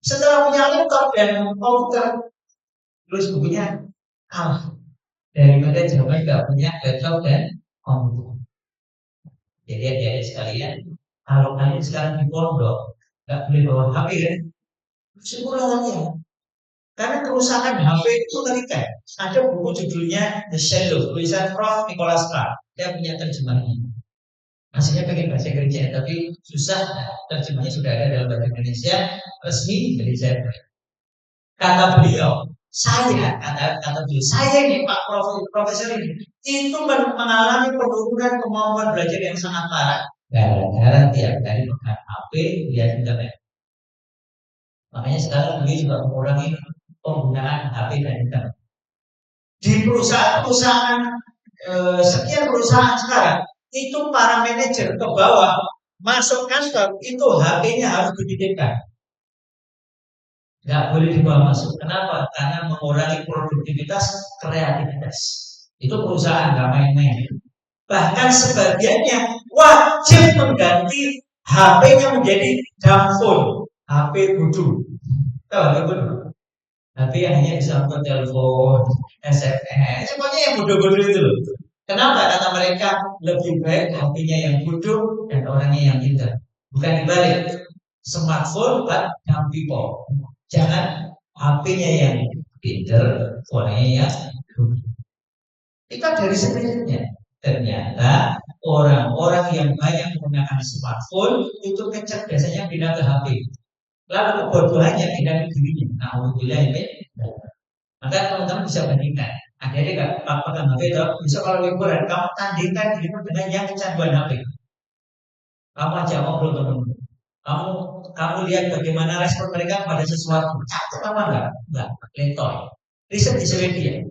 Setelah punya laptop dan komputer, tulis bukunya kalah daripada zaman nggak punya laptop dan komputer. Jadi adik-adik sekalian, kalau kalian sekarang di pondok nggak boleh bawa HP kan? Simulasinya. Karena kerusakan HP itu ngerikan. Ada buku judulnya The Shadow, tulisan Prof. Nicholas Clark. Dia punya terjemahnya. Maksudnya pakai bahasa Inggris, tapi susah. Terjemahnya sudah ada dalam bahasa Indonesia resmi dari saya. Kata beliau, kata beliau, saya ini Pak Profesor ini, itu mengalami penurunan kemampuan belajar yang sangat parah. Gara-gara tiap hari pegang HP, lihat internet. Makanya sekarang beliau juga mengurangi penggunaan HP dan internet. Di perusahaan-perusahaan sekian perusahaan sekarang itu para manajer ke bawah masuk kantor itu HP-nya harus dititipkan, nggak boleh dibawa masuk. Kenapa? Karena mengurangi produktivitas, kreativitas. Itu perusahaan nggak main-main. Bahkan sebagiannya wajib mengganti HP-nya menjadi dumb phone, HP bodoh. Tahu HP bodoh? HP yang hanya bisa untuk telepon, SMS, pokoknya yang bodoh-bodoh itu loh. Kenapa? Kata mereka lebih baik HP-nya yang bodoh dan orangnya yang pintar. Bukan dibalik. Smartphone but dumb people. Jangan HP-nya yang pintar, orangnya yang bodoh. Itu dari sebenarnya. Ternyata orang-orang yang banyak menggunakan smartphone itu kecerdasannya pindah ke HP. Lalu kebodohannya pindah ke dirinya. Nah, alhamdulillah ini. Maka teman-teman bisa bandingkan. Akhirnya nggak pegang HP itu. Bisa kalau liburan, kamu tandingkan dirimu dengan yang kecanduan HP. Kamu aja ngobrol teman-teman. Kamu lihat bagaimana respon mereka pada sesuatu. Cakep apa enggak? Enggak, letoy. Riset di Swedia.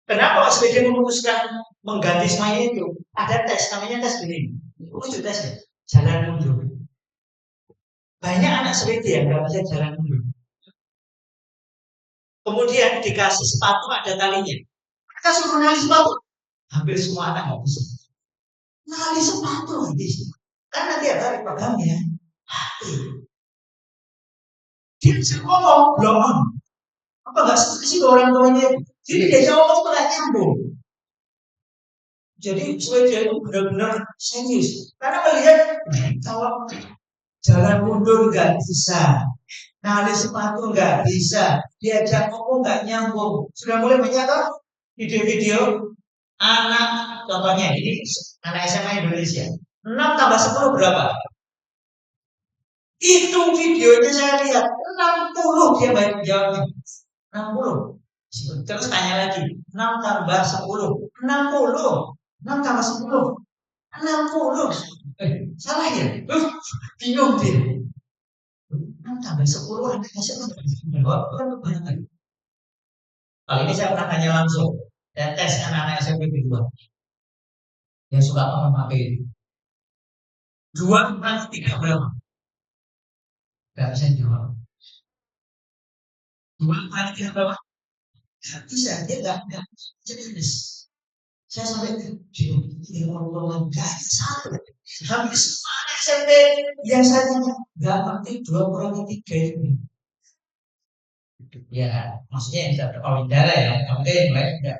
Kenapa Swedia memutuskan mengganti semuanya itu? Ada tes, namanya tes ini. Lucu tesnya. Jalan mundur. Banyak anak Swedia yang nggak bisa jalan mundur. Kemudian dikasih sepatu ada talinya. Mereka suruh nali sepatu. Hampir semua anak nggak bisa. Nali sepatu nggak bisa. Karena tiap hari pegangnya hati. Dia bisa ngomong, belum. Apa nggak sih orang tuanya? Jadi dia ngomong itu nggak nyambung. Jadi Swedia itu benar-benar serius. Karena melihat kalau jalan mundur nggak bisa, nali sepatu nggak bisa, diajak ngomong nggak nyambung. Sudah mulai banyak kan video-video anak, contohnya ini anak SMA Indonesia. 6 tambah 10 berapa? Itu videonya saya lihat 60 dia banyak jawabnya. 60. Terus tanya lagi, 6 tambah 10. 60. 6 tambah 10. 60. Salah ya? Bingung dia. 6 tambah 10 anaknya siapa? Banyak lagi. Kali ini saya pernah tanya langsung. Dan tes anak-anak SMP 2 yang suka memakai 2 kurang 3 berapa? Gak bisa jawab. 2 kurang 3 berapa? Gak bisa, dia gak jenis. Saya sampai di ngomong gak satu. Hampir semua SMP biasanya gak ngerti 2 kurang 3 ini. Ya, maksudnya yang bisa berpawindara ya, oke, baik enggak.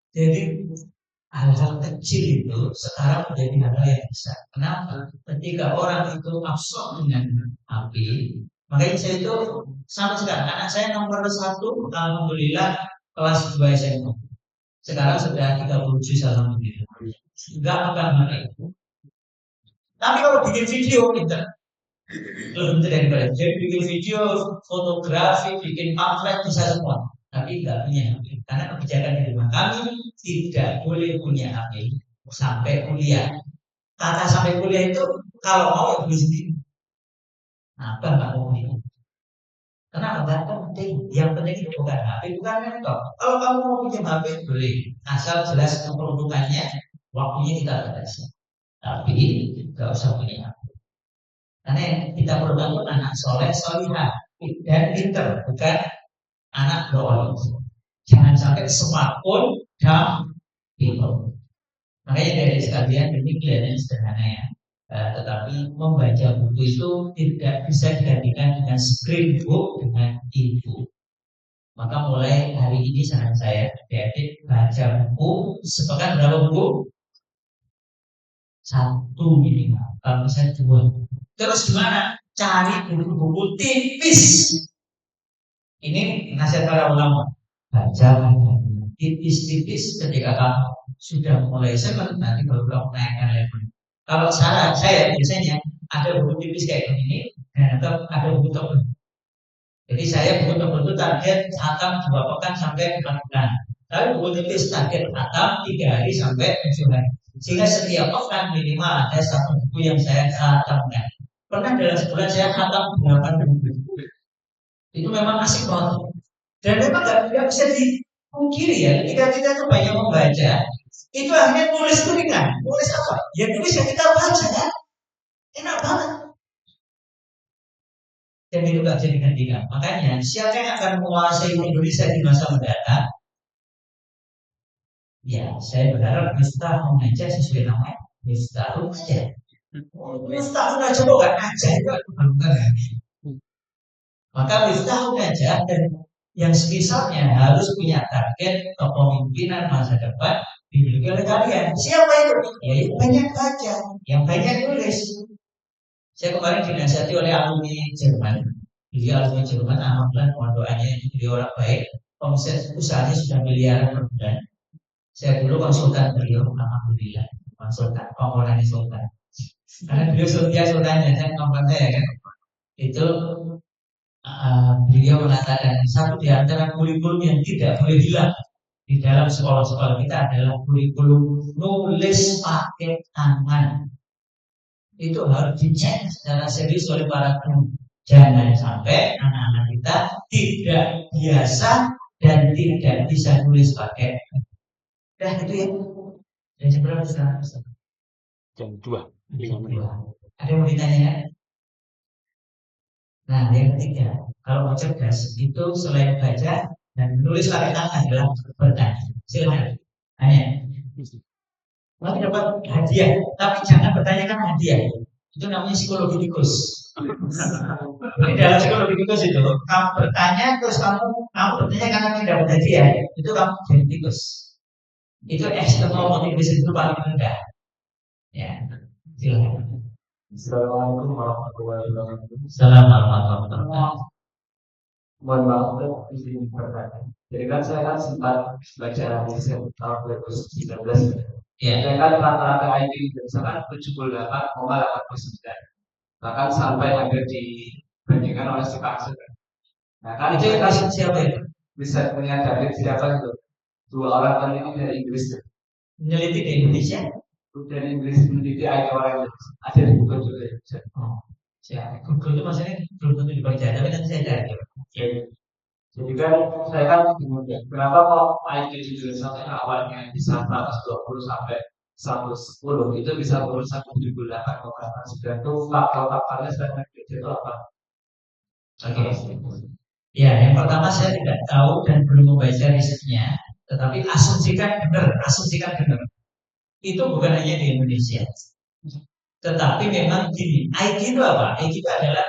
Jadi hal-hal kecil itu sekarang menjadi hal yang besar. Kenapa? Ketika orang itu absorb dengan api, makanya saya itu sampai sekarang anak saya nomor 1, alhamdulillah kelas 2 SMA. Sekarang sudah 37 alhamdulillah. Enggak akan itu. Tapi kalau bikin video kita belum daripada jadi bikin video, fotografi, bikin pamflet bisa semua. Tapi enggak punya HP. Karena kebijakan di rumah kami tidak boleh punya HP sampai kuliah. Kata sampai kuliah itu kalau mau ya beli sendiri. Apa nggak mau punya? Kenapa? Nggak penting. Yang penting itu bukan HP, bukan laptop. Kalau kamu mau punya HP boleh, asal jelas peruntukannya, waktunya kita batasi. Tapi nggak usah punya HP. Karena yang kita perlu bangun anak soleh, solihah dan pinter, bukan anak doang. Jangan sampai smartphone dan people. Makanya dari sekalian ini kelihatannya sederhana ya. Tetapi membaca buku itu tidak bisa digantikan dengan screenbook dengan e-book. Maka mulai hari ini saran saya, adik-adik baca buku sepekan berapa buku? Satu minimal, kalau bisa dua. Terus gimana? Cari buku-buku tipis. Ini nasihat para ulama. Baca tipis-tipis ketika kamu sudah mulai senang, nanti baru kamu naikkan level. Kalau saya biasanya ada buku tipis kayak gini dan ada buku tebal. Jadi saya buku tebal itu target khatam 2 pekan sampai 4 bulan. Tapi buku tipis target khatam 3 hari sampai 7 hari. Sehingga setiap pekan minimal ada satu buku yang saya khatamkan. Pernah dalam sebulan saya khatam 8 buku. Itu memang asik banget. Dan memang nggak bisa dipungkiri ya, ketika kita tuh banyak membaca, itu akhirnya tulis itu ringan. Tulis apa? Ya tulis yang kita baca ya. Enak banget. Dan itu nggak bisa digantikan. Makanya siapa yang akan menguasai Indonesia di masa mendatang? Ya, saya berharap Miftah mengajar sesuai namanya. Miftah aja. Miftah aja kok nggak aja itu bukan. Maka Miftah aja dan yang semisalnya harus punya target kepemimpinan masa depan dimiliki oleh kalian. Siapa itu? Ya yang banyak baca, yang banyak tulis. Saya kemarin dinasihati oleh alumni Jerman. Dia alumni Jerman, alhamdulillah mohon doanya, beliau orang baik. Omset usahanya sudah miliaran per bulan. Saya dulu konsultan beliau, alhamdulillah. Konsultan, komponen sultan. Karena beliau sultannya, saya komponen saya kan. Itu beliau mengatakan satu di antara kurikulum yang tidak boleh hilang di dalam sekolah-sekolah kita adalah kurikulum nulis pakai tangan. Itu harus dicek secara serius oleh para guru. Jangan sampai anak-anak kita tidak biasa dan tidak bisa nulis pakai. Dah itu ya. Dan seberapa sekarang? Jam 2, 5 menit. Ada yang mau ditanya? Nah, yang ketiga, kalau mau cerdas itu selain baca dan menulis pakai tangan adalah bertanya. Silakan. Tanya. Nanti dapat hadiah, tapi jangan bertanyakan hadiah. Itu namanya psikologi tikus. Jadi dalam psikologi tikus itu, kamu bertanya terus kamu bertanya karena tidak dapat hadiah, itu kamu jadi tikus. Itu external motivation itu paling rendah. Ya, silakan. Assalamualaikum warahmatullahi wabarakatuh. Assalamualaikum warahmatullahi wabarakatuh. Mohon maaf izin bertanya. Jadi kan saya kan sempat belajar di tahun 2019. Ya. Saya kan rata-rata IQ misalkan 78,89. Bahkan sampai hampir dibandingkan oleh si Pak. Nah kan Itu yang kasih siapa itu? bisa punya dari siapa itu? 2 orang peneliti dari Inggris. Meneliti di Indonesia? Dari Inggris meneliti IQ orang Indonesia. Ada di Google juga ya. Oh, siapa? Google itu maksudnya belum tentu dibaca, tapi nanti saya cari. Oke. Jadi kan saya kan kenapa kok IQ di Indonesia awalnya bisa 120 sampai 110 itu bisa turun 178,9 itu faktor-faktornya saya itu apa? Oke. Ya, yang pertama saya tidak tahu dan belum membaca risetnya, tetapi asumsikan benar. Itu bukan hanya di Indonesia. Tetapi memang gini, IQ itu apa? IQ itu adalah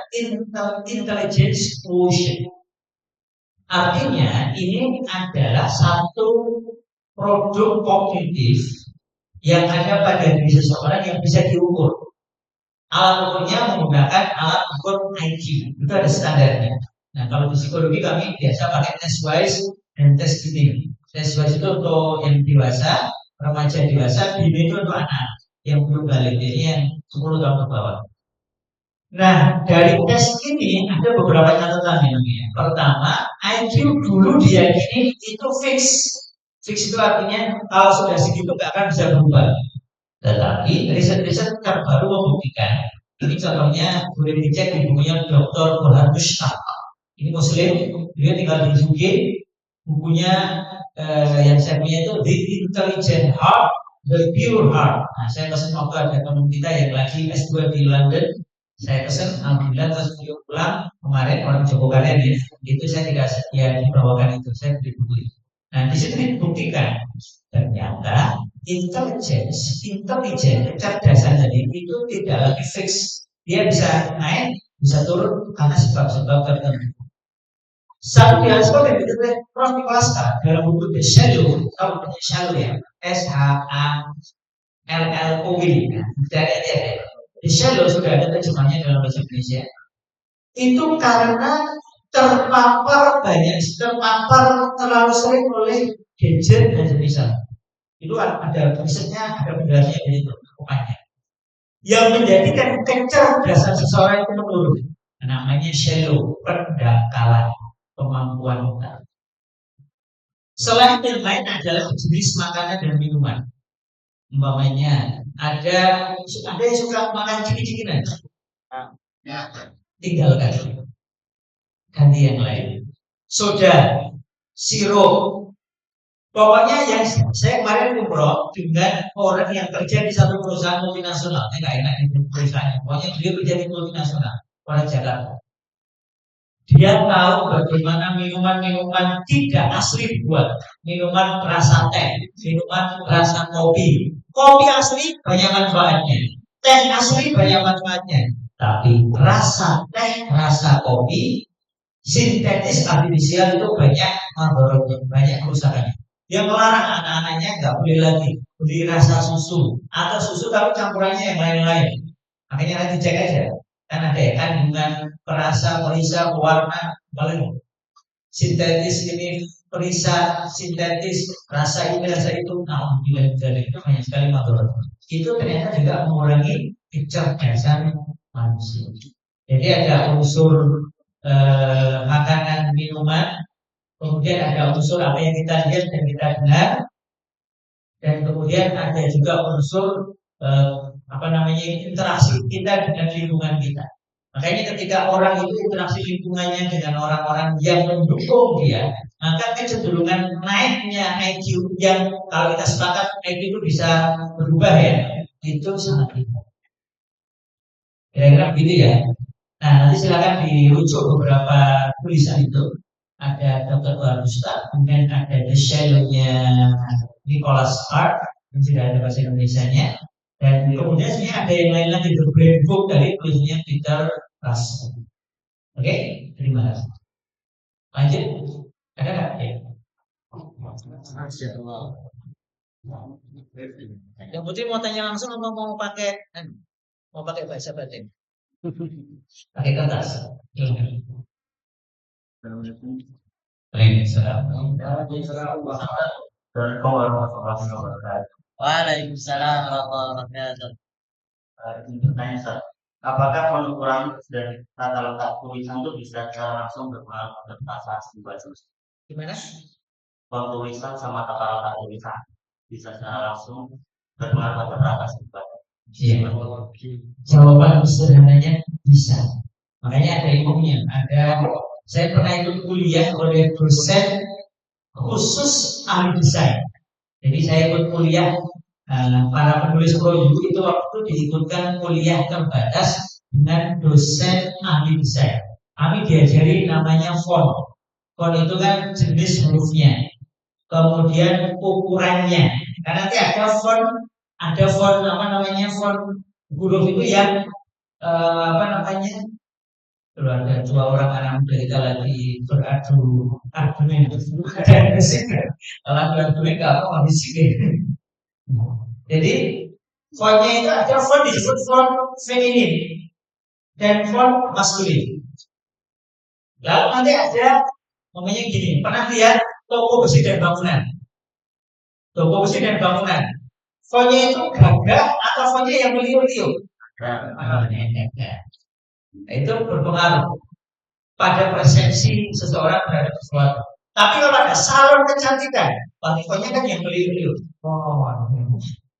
intelligence quotient. Artinya ini adalah satu produk kognitif yang ada pada diri seseorang yang bisa diukur. Alat ukurnya menggunakan alat ukur IQ. Itu ada standarnya. Nah, kalau di psikologi kami biasa pakai test wise dan test Gini. Test wise itu untuk yang dewasa, remaja dewasa, Gini itu untuk anak yang belum balik, jadi yang 10 tahun ke bawah. Nah, dari tes ini ada beberapa catatan namanya. Pertama, IQ dulu diyakini itu fix. Fix itu artinya kalau sudah segitu nggak akan bisa berubah. Tetapi riset-riset terbaru membuktikan. Ini contohnya boleh dicek di bukunya Dr. Burhan Mushtaq. Ini Muslim, dia tinggal di UK. Bukunya yang saya punya itu The Intelligent Heart, The Pure Heart. Nah, saya pesen waktu ada teman kita yang lagi S2 di London. Saya pesen, alhamdulillah terus beliau pulang kemarin orang Joko kalian ya. Itu saya dikasih ya dibawakan itu, saya beli buku itu. Nah, di situ dibuktikan ternyata intelijen, kecerdasan tadi itu tidak lagi fix. Dia bisa naik, bisa turun karena sebab-sebab tertentu. Satu dihasilkan dari itu Prof. Nikolasa dalam buku The Shadow, tahu The Shadow ya, SHALLOW. Dari The Shadow sudah ada terjemahnya dalam bahasa Indonesia. Itu karena terpapar terlalu sering oleh gadget dan semisal. Itu ada risetnya, ada penjelasannya dari itu rupanya. Yang menjadikan kecerdasan seseorang itu menurun. Namanya shallow, pendangkalan, kemampuan otak. Selain yang lain adalah jenis makanan dan minuman. Umpamanya ada yang suka makan ciki-cikinan. Ya, tinggalkan. Ganti yang lain. Soda, sirup. Pokoknya yang saya kemarin umroh dengan orang yang kerja di satu perusahaan multinasional. Nggak enak itu perusahaannya. Pokoknya dia kerja di multinasional, orang Jakarta. Dia tahu bagaimana minuman-minuman tidak asli dibuat. Minuman rasa teh, minuman rasa kopi. Kopi asli banyak manfaatnya. Teh asli banyak manfaatnya. Tapi rasa teh, rasa kopi, sintetis artifisial itu banyak mandorotnya, banyak kerusakannya. Dia melarang anak-anaknya nggak boleh lagi beli rasa susu atau susu tapi campurannya yang lain-lain. Makanya nanti cek aja, kan ada ya kandungan perasa, perisa, pewarna, paling sintetis ini perisa, sintetis rasa ini rasa itu, nah itu banyak sekali mandorot. Itu ternyata juga mengurangi kecerdasan manusia. Jadi ada unsur makanan, minuman, kemudian ada unsur apa yang kita lihat dan kita dengar, dan kemudian ada juga unsur interaksi kita dengan lingkungan kita. Makanya ketika orang itu interaksi lingkungannya dengan orang-orang yang mendukung dia, maka kecenderungan naiknya IQ yang kalau kita sepakat IQ itu bisa berubah ya, itu sangat tinggi. Kira-kira begitu ya. Nah, nanti silakan dirujuk beberapa tulisan itu. Ada Dr. Barusta, kemudian ada The Shadow-nya Nicholas Hart, yang sudah ada bahasa Indonesia-nya. Dan kemudian sebenarnya ada yang lain lagi, The Brain Book dari tulisannya Peter Russell. Oke, terima kasih. Lanjut, ada nggak? Ya. Yang Putri mau tanya langsung atau mau pakai bahasa batin? Pakai kertas. Waalaikumsalam warahmatullahi wabarakatuh. Bertanya, Ustaz, apakah pengukuran dari tata letak tulisan itu bisa secara langsung berpengaruh pada prestasi dibaca? Gimana? Tulisan sama tata letak tulisan bisa secara langsung berpengaruh pada prestasi dibaca? Iya. Jawaban sederhananya bisa. Makanya ada ilmunya. Saya pernah ikut kuliah oleh dosen khusus ahli desain. Jadi saya ikut kuliah para penulis prodi itu waktu diikutkan kuliah terbatas dengan dosen ahli desain. Kami diajari namanya font. Font itu kan jenis hurufnya, kemudian ukurannya. Karena nanti ada font font huruf itu yang ada dua orang anak muda kita lagi beradu argumen dan musik. Kalau argumen kalau mau bisik. Jadi fontnya itu ada font disebut font feminin dan font maskulin. Lalu nanti ada namanya gini, pernah lihat toko besi dan bangunan? Toko besi dan bangunan. Fontnya itu gagah atau fontnya yang meliuk-liuk? Itu berpengaruh pada persepsi seseorang terhadap sesuatu. Tapi kalau ada salon kecantikan, fontnya kan yang meliuk-liuk.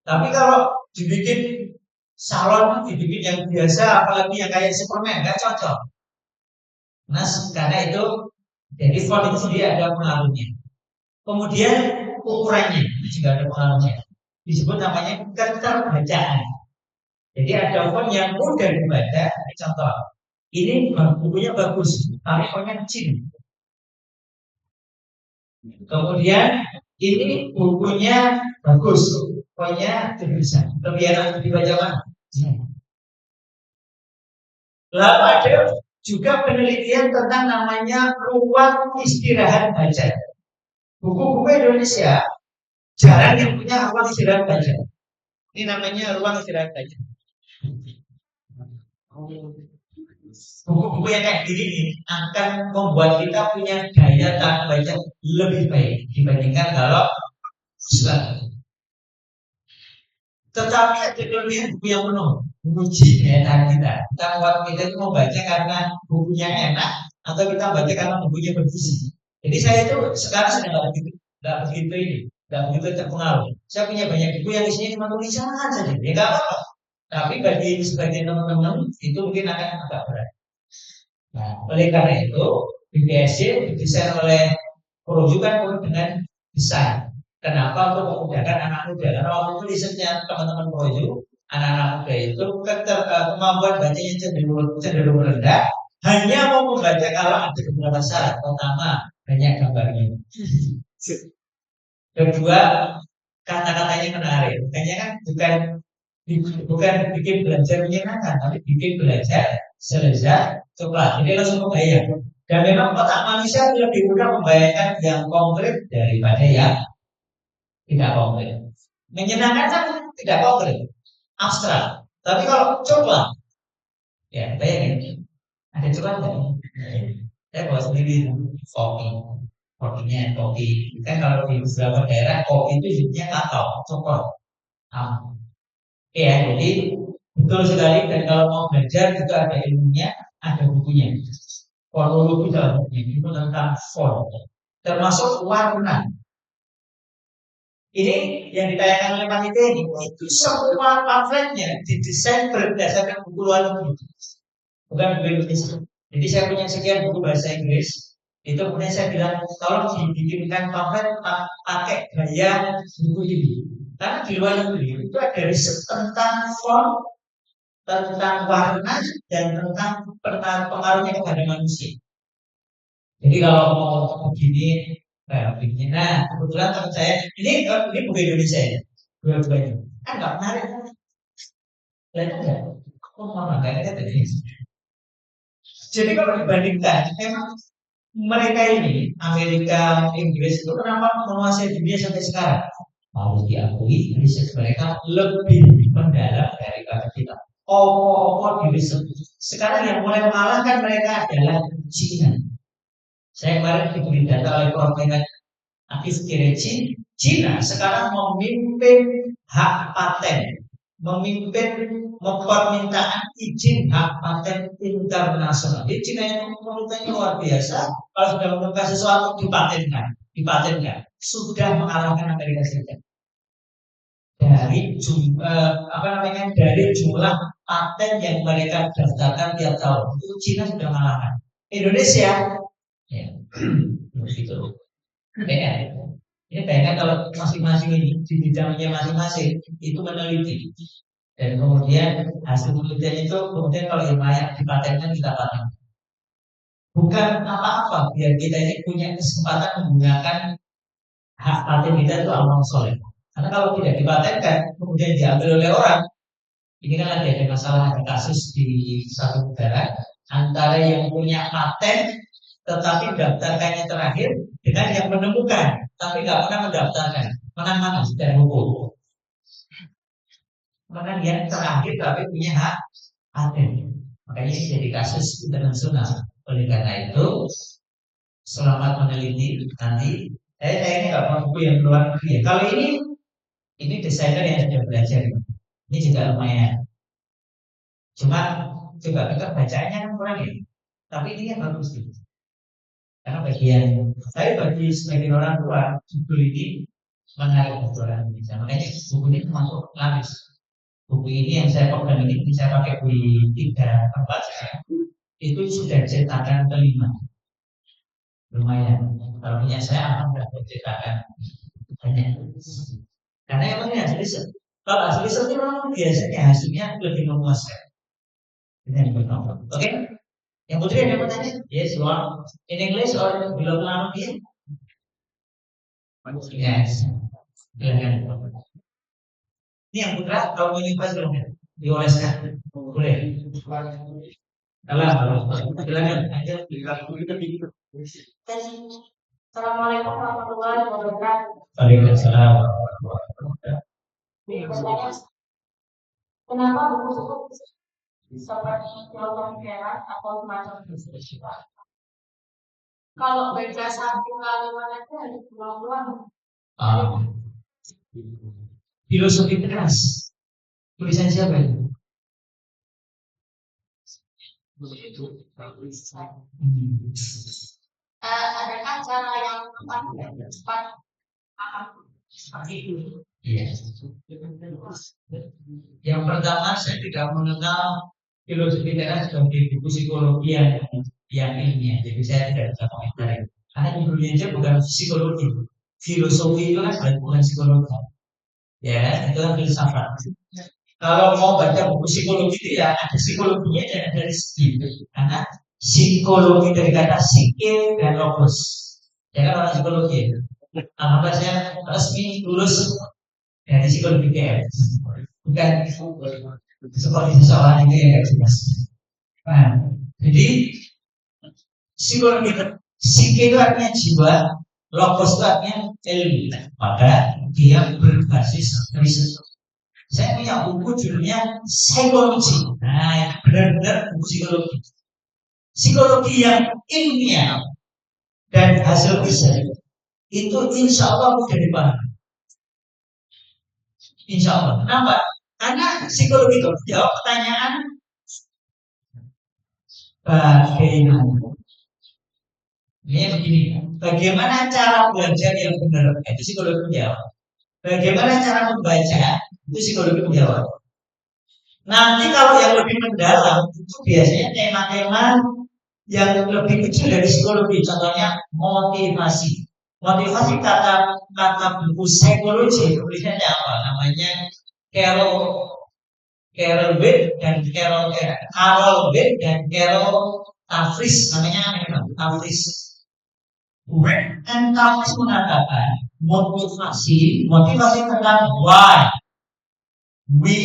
Tapi kalau dibikin salon, dibikin yang biasa, apalagi yang kayak Superman, nggak cocok. Nah, karena itu, jadi font itu sendiri ada pengaruhnya. Kemudian ukurannya juga ada pengaruhnya. Disebut namanya keterbacaan. Jadi ada font yang mudah dibaca. Contoh, ini bukunya bagus, tapi fontnya kecil. Kemudian ini bukunya bagus, pokoknya bisa. Lebih enak dibaca mana? Lalu ada juga penelitian tentang namanya ruang istirahat baca. Buku-buku Indonesia jarang yang punya ruang istirahat baca. Ini namanya ruang istirahat baca. Buku-buku yang kayak gini nih akan membuat kita punya daya tahan baca lebih baik dibandingkan kalau Islam. Tetapi ada kelebihan buku yang penuh menguji daya tahan kita. Kita buat kita itu membaca karena bukunya enak atau kita baca karena bukunya bergizi. Jadi saya itu sekarang sedang nggak begitu ini, nggak begitu terpengaruh. Saya punya banyak buku yang isinya cuma tulisan saja, ya nggak apa-apa. Tapi bagi sebagian teman-teman itu mungkin akan agak berat. Nah, oleh karena itu BPSC didesain oleh Proju kan penuh dengan desain. Kenapa? Untuk memudahkan anak muda. Karena waktu itu risetnya teman-teman Proju, anak-anak muda itu kemampuan bacanya cenderung rendah. Hanya mau membaca kalau ada beberapa syarat. Pertama, banyak gambarnya. Kedua, kata-katanya menarik. Makanya kan bukan bikin belajar menyenangkan, tapi bikin belajar selezat coklat. Ini langsung kebayang. Dan memang otak manusia lebih mudah membayangkan yang konkret daripada yang tidak konkret. Menyenangkan kan tidak konkret, abstrak. Tapi kalau coklat, ya bayangin, ada coklat nggak? Saya bawa sendiri kopi, kopi. Kan kalau di beberapa daerah kopi itu hidupnya kakao, coklat. Ya, jadi betul sekali. Dan kalau mau belajar itu ada ilmunya, ada bukunya. Fonologi dalam buku itu tentang font, termasuk warna. Ini yang ditayangkan oleh panitia ini, itu semua pamfletnya didesain berdasarkan buku luar negeri, bukan buku Indonesia. Jadi saya punya sekian buku bahasa Inggris, itu kemudian saya bilang tolong dibikinkan pamflet pakai gaya buku ini. Karena di luar negeri itu ada riset tentang font, tentang warna, dan tentang pengaruhnya kepada manusia. Jadi kalau mau begini, begini. Nah, kebetulan teman saya ini buku Indonesia ya, dua-duanya. Kan nggak menarik. Lihat enggak? Kok mama nggak ada tadi? Jadi kalau dibandingkan, memang mereka ini Amerika, Inggris itu kenapa menguasai dunia sampai sekarang? Harus diakui riset mereka lebih mendalam daripada kita. Opo di riset. Sekarang yang mulai mengalahkan mereka adalah Cina. Saya kemarin diberi data oleh Profesor Akif Kireci, Cina sekarang memimpin hak paten, memimpin permintaan izin hak paten internasional. Jadi Cina yang menurutnya luar biasa. Kalau sudah menemukan sesuatu dipatenkan, sudah mengalahkan Amerika Serikat. Dari jumlah paten yang mereka daftarkan tiap tahun itu Cina sudah mengalahkan Indonesia. Ya, begitu. Ya, ini bayangkan kalau masing-masing ini di bidangnya masing-masing itu meneliti dan kemudian hasil penelitian itu kemudian kalau yang layak dipatenkan kita paten. Bukan apa-apa biar kita ini punya kesempatan menggunakan hak paten kita itu amal soleh. Karena kalau tidak dipatenkan kemudian diambil oleh orang, ini kan lagi ada masalah, ada kasus di satu negara antara yang punya paten tetapi daftarkannya terakhir dengan yang menemukan tapi nggak pernah mendaftarkan. Menang mana secara hukum? Menang yang terakhir tapi punya hak paten. Makanya ini jadi kasus internasional. Oleh karena itu selamat meneliti nanti. Saya ini nggak mau buku yang luar negeri ya. Kalau ini desainer yang sudah belajar. Ini juga lumayan. Cuma coba kita bacanya kan kurang ya. Tapi ini kan bagus gitu. Karena bagi sebagian orang tua buku ini menarik bagi orang Indonesia. Makanya buku ini termasuk laris. Buku ini yang saya pegang ini saya pakai di 3 tempat saya. Itu sudah cetakan kelima. Lumayan. Kalau punya saya akan dapat cetakan banyak. Karena yang penting hasil riset. Kalau hasil riset itu memang biasanya hasilnya lebih memuaskan. Oke? Yang putri ada pertanyaan? Yes, you want in English or below language? Yes. Silakan. Ini yang putra, kalau mau nyoba silahkan dioleskan. Boleh. Salam. Silakan. Aja. Assalamualaikum warahmatullahi wabarakatuh. Waalaikumsalam. Kenapa buku-buku seperti filosofi keras atau semacam itu? Kalau baca satu kalimat aja harus berulang-ulang. Filosofi keras. Tulisan siapa itu? Adakah cara yang cepat seperti itu? Iya. Yang pertama, saya tidak mengenal filosofi teras sebagai buku psikologi yang ilmiah. Jadi saya tidak bisa komentari. Karena judulnya aja bukan psikologi. Filosofi itu kan bukan psikologi. Ya, itu kan filsafat. Kalau mau baca buku psikologi itu ya ada psikologinya dan ada rezeki. Karena psikologi dari kata psike dan logos. Ya kan orang psikologi ya. Alhamdulillah saya resmi lulus dari psikologi GM. Bukan seperti seseorang itu yang tidak jelas. Nah, jadi psikologi psike itu artinya jiwa, logos itu artinya ilmu. Maka dia berbasis riset. Saya punya buku judulnya psikologi. Nah, benar-benar buku psikologi. Psikologi yang ilmiah dan hasil riset itu insya Allah mudah dipahami. Insya Allah. Kenapa? Karena psikologi itu jawab pertanyaan bagaimana. Ini begini, bagaimana cara belajar yang benar? Itu psikologi menjawab. Bagaimana cara membaca? Itu psikologi menjawab. Nanti kalau yang lebih mendalam itu biasanya tema-tema yang lebih kecil dari psikologi. Contohnya motivasi. Motivasi kata buku psikologi tulisannya apa? Namanya Carol Dweck dan Carol Dweck dan Carol Tavris, namanya Tavris. Dweck dan Tavris mengatakan motivasi tentang why we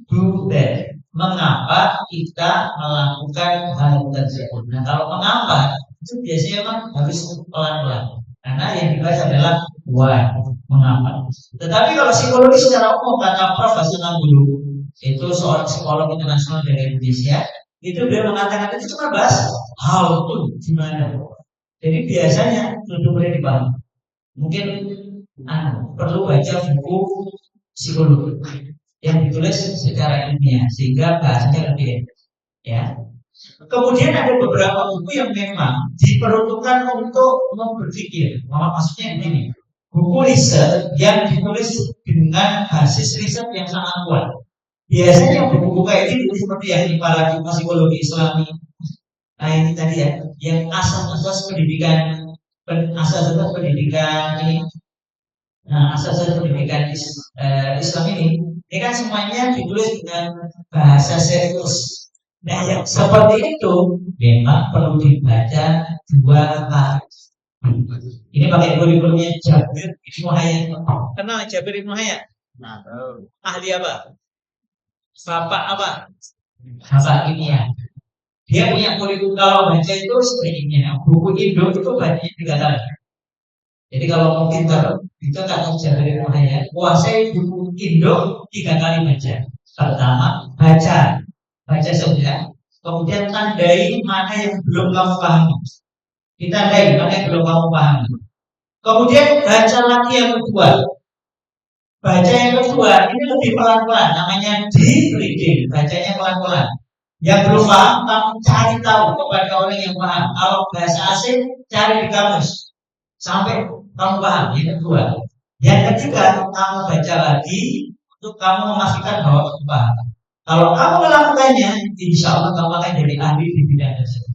do that. Mengapa kita melakukan hal tersebut? Nah, kalau mengapa itu biasanya memang harus pelan-pelan. Karena yang dibahas adalah why, mengapa. Tetapi kalau psikologi secara umum, kata Prof. Hasan Anggulu, itu seorang psikolog internasional dari Indonesia, itu dia mengatakan itu cuma bahas how to, gimana. Jadi biasanya lebih mudah dipahami. Mungkin perlu baca buku psikologi yang ditulis secara ilmiah sehingga bahasanya lebih enak. Ya. Kemudian ada beberapa buku yang memang diperuntukkan untuk berpikir. Maksudnya begini, buku riset yang ditulis dengan basis riset yang sangat kuat. Biasanya buku-buku kayak ini seperti yang di para psikologi Islami. Nah ini tadi ya, yang asas-asas pendidikan ini. Nah asas-asas pendidikan Islam ini kan semuanya ditulis dengan bahasa serius. Nah, yang seperti itu memang perlu dibaca 2 kali. Ini pakai kurikulumnya Jabir Ibnu Hayat. Kenal Jabir Ibnu Hayat? Nah, ahli apa? Bapak apa? Bapak kimia. Dia punya kurikulum, kalau baca itu sebenarnya buku Indo itu bacanya 3 kali. Jadi kalau mau pintar, itu kata Jabir Ibnu Hayat, kuasai buku Indo 3 kali baca. Pertama, baca saja, kemudian tandai mana yang belum kamu pahami. Ditandai mana yang belum kamu pahami. Kemudian baca lagi yang kedua. Baca yang kedua ini lebih pelan-pelan, namanya deep reading, bacanya pelan-pelan. Yang belum paham, kamu cari tahu kepada orang yang paham. Kalau bahasa asing, cari di kamus sampai kamu paham. Yang kedua. Yang ketiga, kamu baca lagi untuk kamu memastikan bahwa kamu paham. Kalau kamu melakukannya, insya Allah kamu akan jadi ahli di bidang tersebut.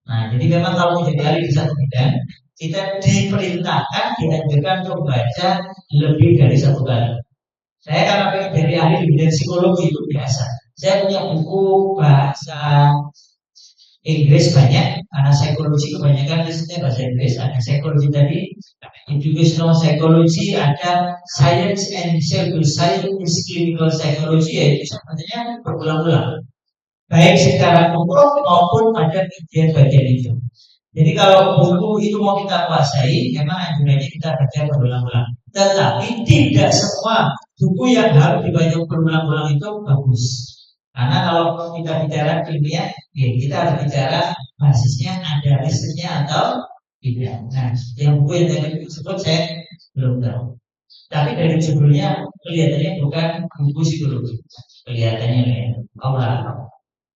Nah, jadi memang kalau menjadi ahli di satu bidang, kita diperintahkan, dianjurkan untuk baca lebih dari 1 kali. Saya karena pengen jadi ahli di bidang psikologi itu biasa. Saya punya buku bahasa Inggris banyak, karena psikologi kebanyakan risetnya bahasa Inggris. Ada psikologi tadi, educational psychology, ada science and behavioral science, clinical psychology, yaitu sebenarnya berulang-ulang. Baik secara umum maupun pada bagian-bagian itu. Jadi kalau buku itu mau kita kuasai, memang anjurannya kita baca berulang-ulang. Tetapi tidak semua buku yang harus dibaca berulang-ulang itu bagus. Karena kalau kita bicara ilmiah, ya kita harus bicara basisnya ada risetnya atau tidak. Nah, yang buku yang tadi disebut saya belum tahu. Tapi dari judulnya kelihatannya bukan buku psikologi. Kelihatannya ya. Allah.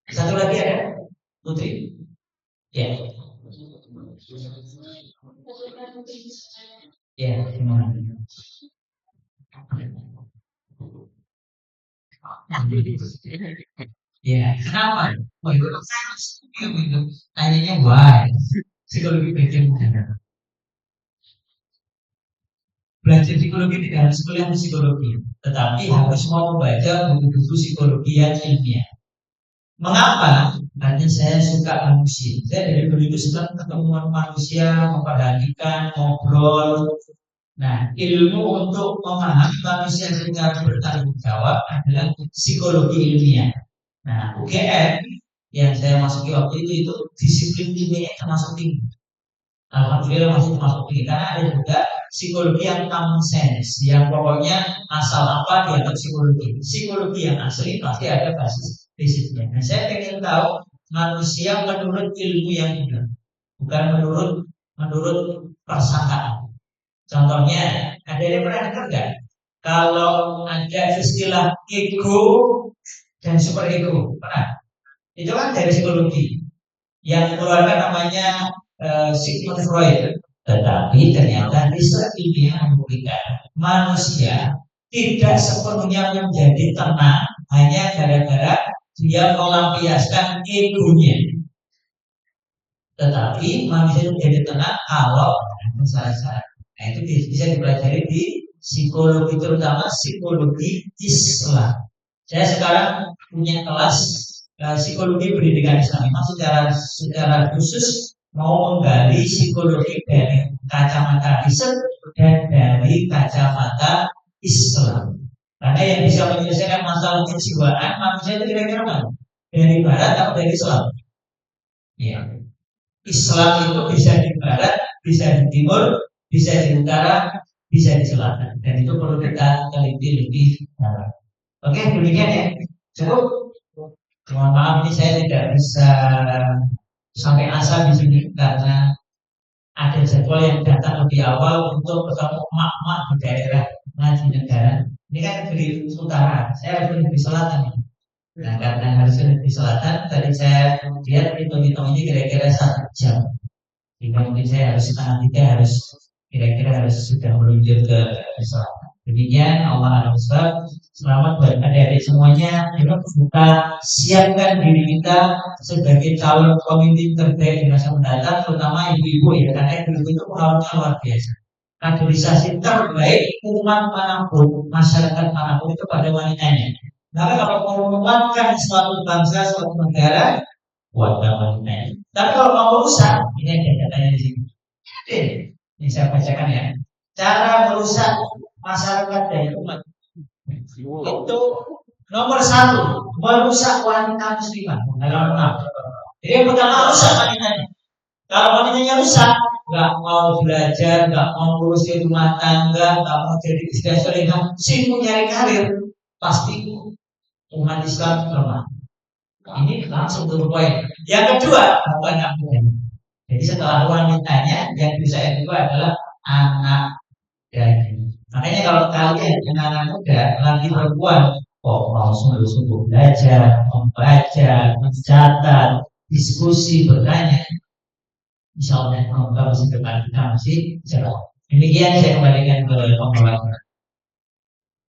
Satu lagi ada Putri. Ya. Ya, gimana? Ya, kenapa? Oh, itu itu. Tanyanya why? Psikologi belajar bukan. Belajar psikologi tidak harus kuliah psikologi, tetapi harus mau membaca buku-buku psikologi yang ilmiah. Mengapa? Karena saya suka manusia. Saya dari dulu itu senang ketemu manusia, memperhatikan, ngobrol. Nah, ilmu untuk memahami manusia secara bertanggung jawab adalah psikologi ilmiah. Nah, UGM yang saya masuki waktu itu disiplin ilmiahnya termasuk tinggi. Alhamdulillah masih termasuk tinggi karena ada juga psikologi yang common sense, yang pokoknya asal apa dianggap psikologi. Psikologi yang asli pasti ada basis risetnya. Nah, saya ingin tahu manusia menurut ilmu yang benar, bukan menurut persangkaan. Contohnya, ada yang pernah dengar nggak? Kalau ada istilah ego dan super ego, pernah? Itu kan dari psikologi. Yang keluarga namanya Sigmund Freud. Tetapi ternyata riset ilmiah membuktikan manusia tidak sepenuhnya menjadi tenang hanya gara-gara dia melampiaskan egonya. Tetapi manusia itu menjadi tenang kalau ada syarat-syarat. Nah, itu bisa dipelajari di psikologi, terutama psikologi Islam. Saya sekarang punya kelas psikologi pendidikan Islam. Memang secara khusus mau menggali psikologi dari kacamata riset dan dari kacamata Islam. Karena yang bisa menyelesaikan masalah kejiwaan manusia itu kira-kira mana? Dari barat atau dari Islam? Ya. Islam itu bisa di barat, bisa di timur, bisa di utara, bisa di selatan. Dan itu perlu kita teliti lebih dalam. Oke, demikian ya. Cukup. Mohon maaf ini saya tidak bisa sampai asal di sini karena ada jadwal yang datang lebih awal untuk ketemu emak-emak di daerah Ngaji Negara. Ini kan dari utara, saya harus di selatan. Nah, karena harus di selatan, tadi saya lihat hitung-hitung ini kira-kira 1 jam. Sehingga mungkin saya harus setengah 3 kira-kira harus sudah meluncur ke selatan. Demikian Allah Al-Ustaz. Selamat buat adik-adik semuanya. Kita siapkan diri kita sebagai calon pemimpin terbaik di masa mendatang, terutama ibu-ibu ya, karena ibu-ibu itu pengaruhnya luar biasa. Kaderisasi terbaik umat manapun, masyarakat manapun itu pada wanitanya. Maka kalau mau menguatkan suatu bangsa, suatu negara, kuatkan wanitanya. Tapi kalau mau merusak, ini ada datanya di sini. Ini saya bacakan ya. Cara merusak masyarakat dan umat itu nomor 1 merusak wanita muslimah dalam enam. Jadi yang pertama rusak wanitanya. Kalau wanitanya rusak, nggak mau belajar, nggak mau ngurusin rumah tangga, nggak mau jadi istri solehah, sibuk nyari karir, pasti umat Islam lemah. Ini langsung turun poin. Yang kedua, anak muda. Jadi setelah wanitanya, yang bisa yang kedua adalah anak dan makanya kalau kalian anak muda lagi perempuan kok mau sungguh-sungguh belajar, membaca, mencatat, diskusi, bertanya, insya Allah semoga masih depan kita masih cerah. Demikian saya kembalikan ke pengelola.